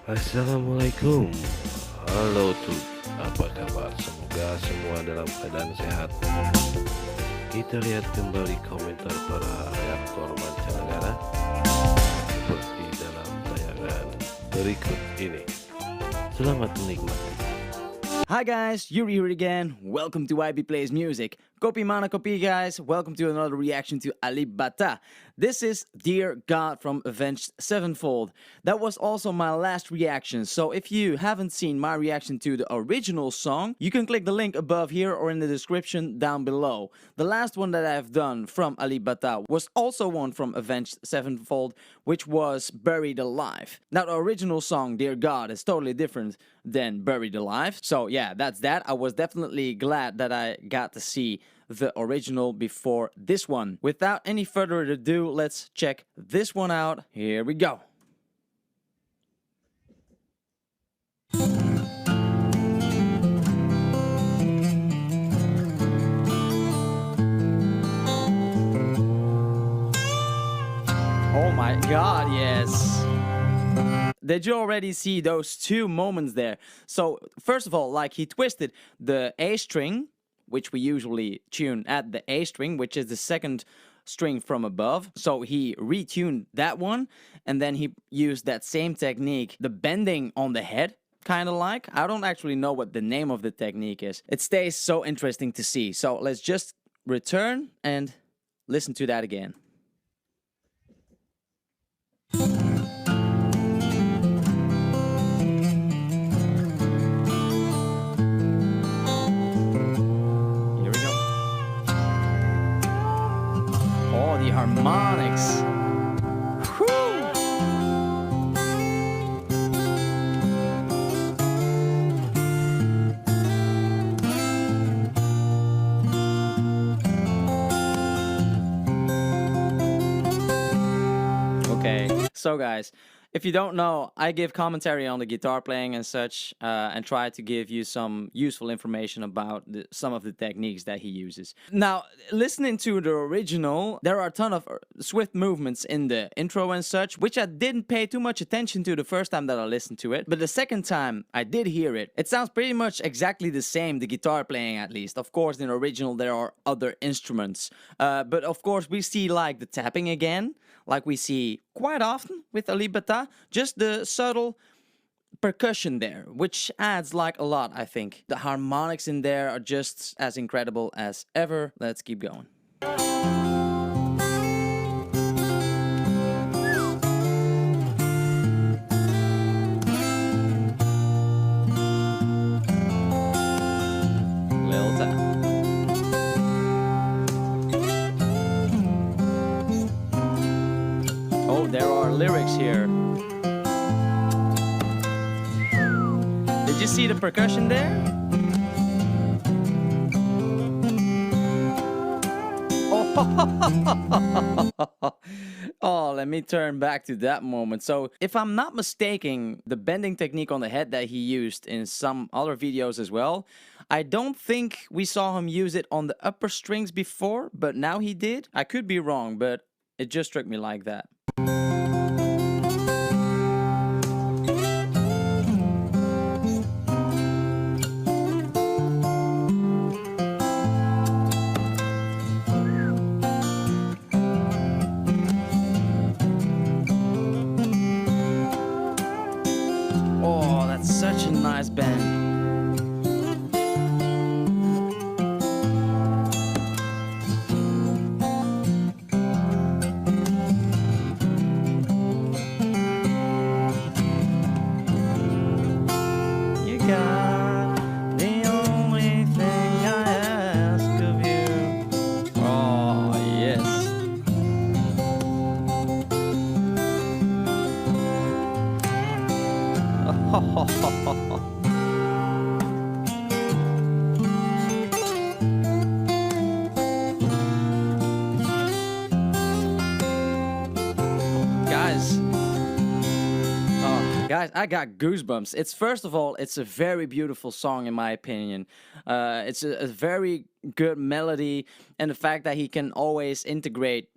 Assalamualaikum. Halo tuh, apa kabar? Semoga semua dalam keadaan sehat. Kita lihat kembali komentar para reaktor mancanegara seperti dalam tayangan berikut ini. Selamat menikmati. Hi guys, Yuri here again. Welcome to YBPlayMusic. Copy mana copy guys. Welcome to another reaction to alipbata. This is Dear God from Avenged Sevenfold. That was also my last reaction. So if you haven't seen my reaction to the original song, you can click the link above here or in the description down below. The last one that I've done from alipbata was also one from Avenged Sevenfold, which was Buried Alive. Now the original song Dear God is totally different than Buried Alive. So yeah, that's that. I was definitely glad that I got to see the original before this one. Without any further ado, let's check this one out. Here we go. Oh my god, yes. Did you already see those two moments there? So first of all, like he twisted the A string, which we usually tune at the A string, which is the second string from above. So he retuned that one, and then he used that same technique, the bending on the head, kind of like. I don't actually know what the name of the technique is. It stays so interesting to see. So let's just return and listen to that again. The harmonics. Whew. Okay, so guys, if you don't know, I give commentary on the guitar playing and such, and try to give you some useful information about some of the techniques that he uses. Now, listening to the original, there are a ton of swift movements in the intro and such, which I didn't pay too much attention to the first time that I listened to it. But the second time I did hear it, it sounds pretty much exactly the same, the guitar playing at least. Of course, in the original, there are other instruments. But of course, we see like the tapping again, like we see quite often with alipbata, just the subtle percussion there, which adds like a lot, I think. The harmonics in there are just as incredible as ever. Let's keep going. Little tap. Oh, there are lyrics here. Did you see the percussion there? Oh, oh, let me turn back to that moment. So, if I'm not mistaken, the bending technique on the head that he used in some other videos as well, I don't think we saw him use it on the upper strings before, but now he did. I could be wrong, but it just struck me like that. Oh, that's such a nice bend. Guys, I got goosebumps. It's first of all, it's a very beautiful song in my opinion. It's a very good melody, and the fact that he can always integrate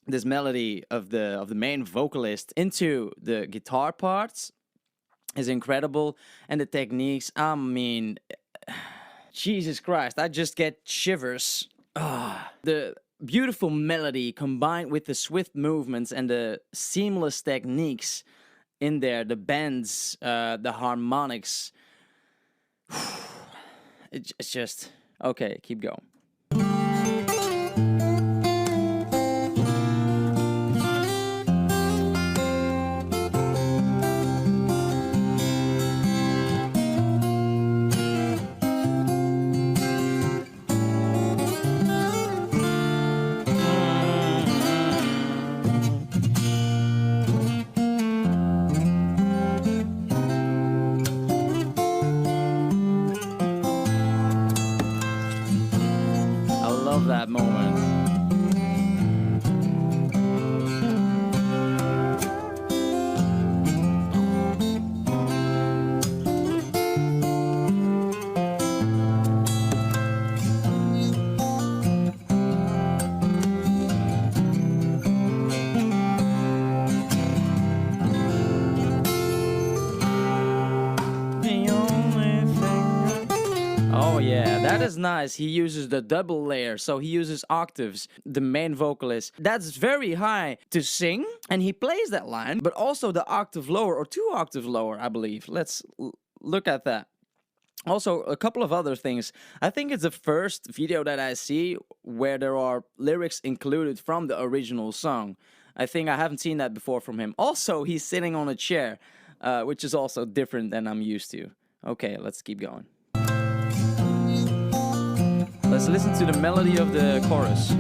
this melody of the main vocalist into the guitar parts is incredible, and the techniques, I mean, Jesus Christ, I just get shivers. The beautiful melody combined with the swift movements and the seamless techniques in there, the bends, the harmonics. It's just okay. Keep going. That moment. Oh yeah, that is nice. He uses the double layer, so he uses octaves, the main vocalist. That's very high to sing, and he plays that line, but also the octave lower, or 2 octaves lower, I believe. Let's look at that. Also, a couple of other things. I think it's the first video that I see where there are lyrics included from the original song. I think I haven't seen that before from him. Also, he's sitting on a chair, which is also different than I'm used to. Okay, let's keep going. Let's listen to the melody of the chorus.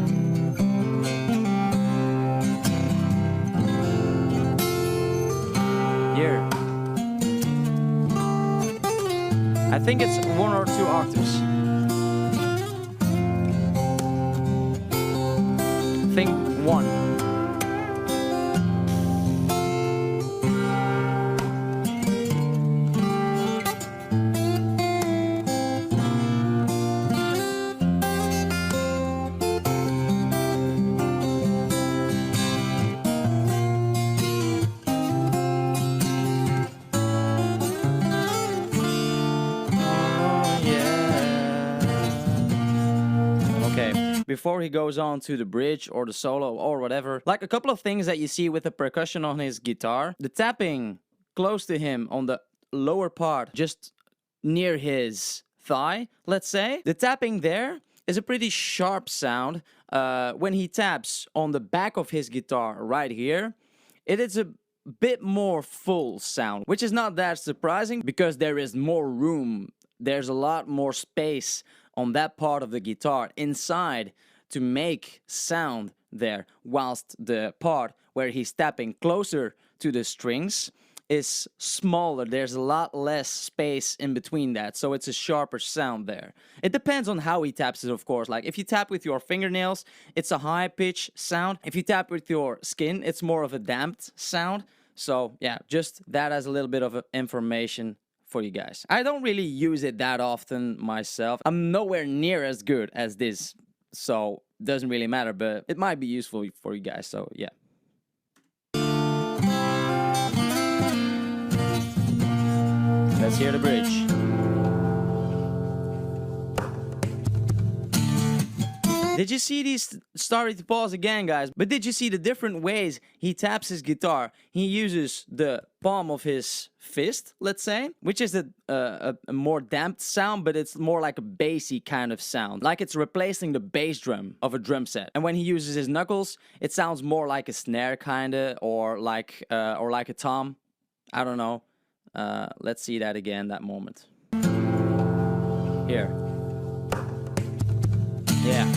Here. I think it's 1 or 2 octaves. I think 1. Before he goes on to the bridge or the solo or whatever, like a couple of things that you see with the percussion on his guitar. The tapping close to him on the lower part, just near his thigh, let's say. The tapping there is a pretty sharp sound. When he taps on the back of his guitar right here, it is a bit more full sound, which is not that surprising because there is more room. There's a lot more space on that part of the guitar inside to make sound there, whilst the part where he's tapping closer to the strings is smaller. There's a lot less space in between that, so it's a sharper sound there. It depends on how he taps it, of course. Like if you tap with your fingernails, it's a high pitch sound. If you tap with your skin, it's more of a damped sound. So yeah, just that as a little bit of information for you guys. I don't really use it that often myself. I'm nowhere near as good as this, so it doesn't really matter, but it might be useful for you guys, so yeah. Let's hear the bridge. Did you see these? Sorry to pause again, guys, but did you see the different ways he taps his guitar? He uses the palm of his fist, let's say, which is a more damped sound, but it's more like a bassy kind of sound, like it's replacing the bass drum of a drum set. And when he uses his knuckles, it sounds more like a snare kinda, or like a tom. I don't know. Let's see that again, that moment. Here. Yeah.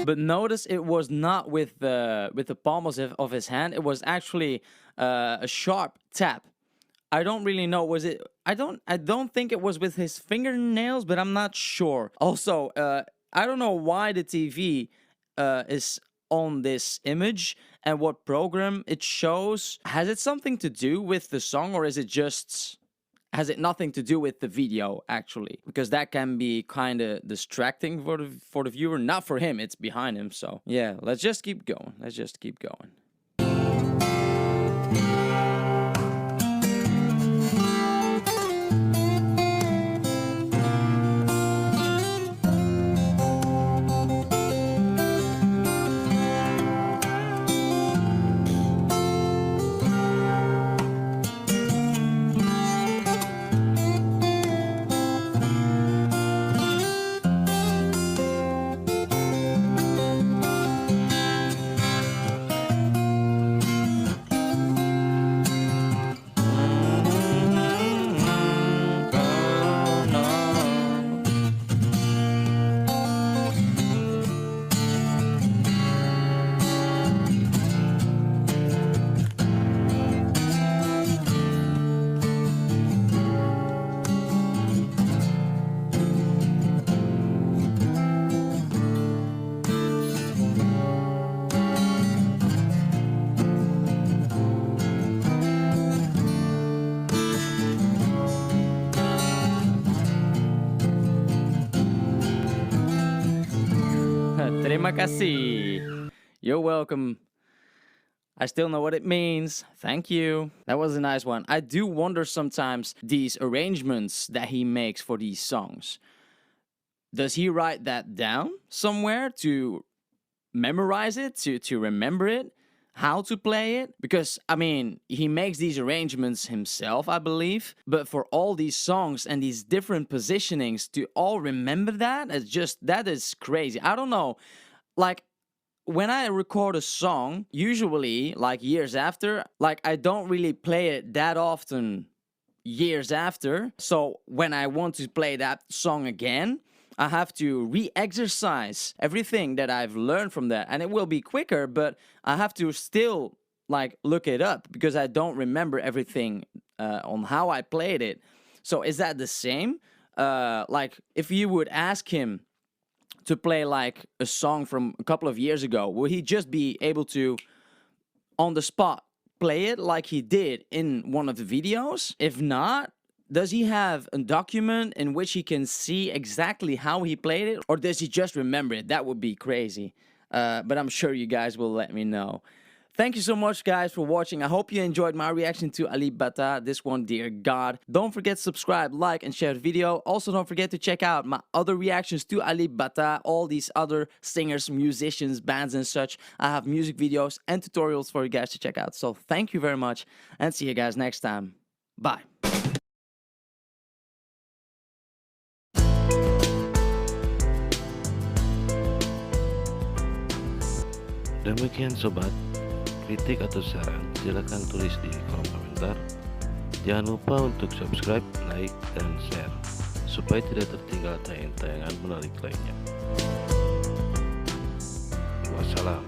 But notice it was not with the palm of his hand. It was actually a sharp tap. I don't really know. Was it? I don't think it was with his fingernails, but I'm not sure. Also, I don't know why the TV is on this image and what program it shows. Has it something to do with the song, or is it just? Has it nothing to do with the video actually? Because that can be kind of distracting for the viewer. Not for him. It's behind him. So yeah, let's just keep going. Let's just keep going. Terima kasih. You're welcome. I still know what it means. Thank you. That was a nice one. I do wonder sometimes these arrangements that he makes for these songs. Does he write that down somewhere to memorize it, to remember it, how to play it? Because, I mean, he makes these arrangements himself, I believe. But for all these songs and these different positionings, to all remember that, that is crazy. I don't know. Like, when I record a song, usually, like years after, like I don't really play it that often years after. So when I want to play that song again, I have to re-exercise everything that I've learned from that. And it will be quicker, but I have to still like look it up because I don't remember everything on how I played it. So is that the same? Like if you would ask him to play like a song from a couple of years ago, will he just be able to, on the spot, play it like he did in one of the videos? If not, does he have a document in which he can see exactly how he played it? Or does he just remember it? That would be crazy. But I'm sure you guys will let me know. Thank you so much, guys, for watching. I hope you enjoyed my reaction to alipbata, this one, Dear God. Don't forget to subscribe, like, and share the video. Also, don't forget to check out my other reactions to alipbata, all these other singers, musicians, bands, and such. I have music videos and tutorials for you guys to check out. So thank you very much, and see you guys next time. Bye. Demikian sobat, kritik atau saran silakan tulis di kolom komentar. Jangan lupa untuk subscribe, like, dan share supaya tidak tertinggal tayangan-tayangan menarik lainnya. Wassalam.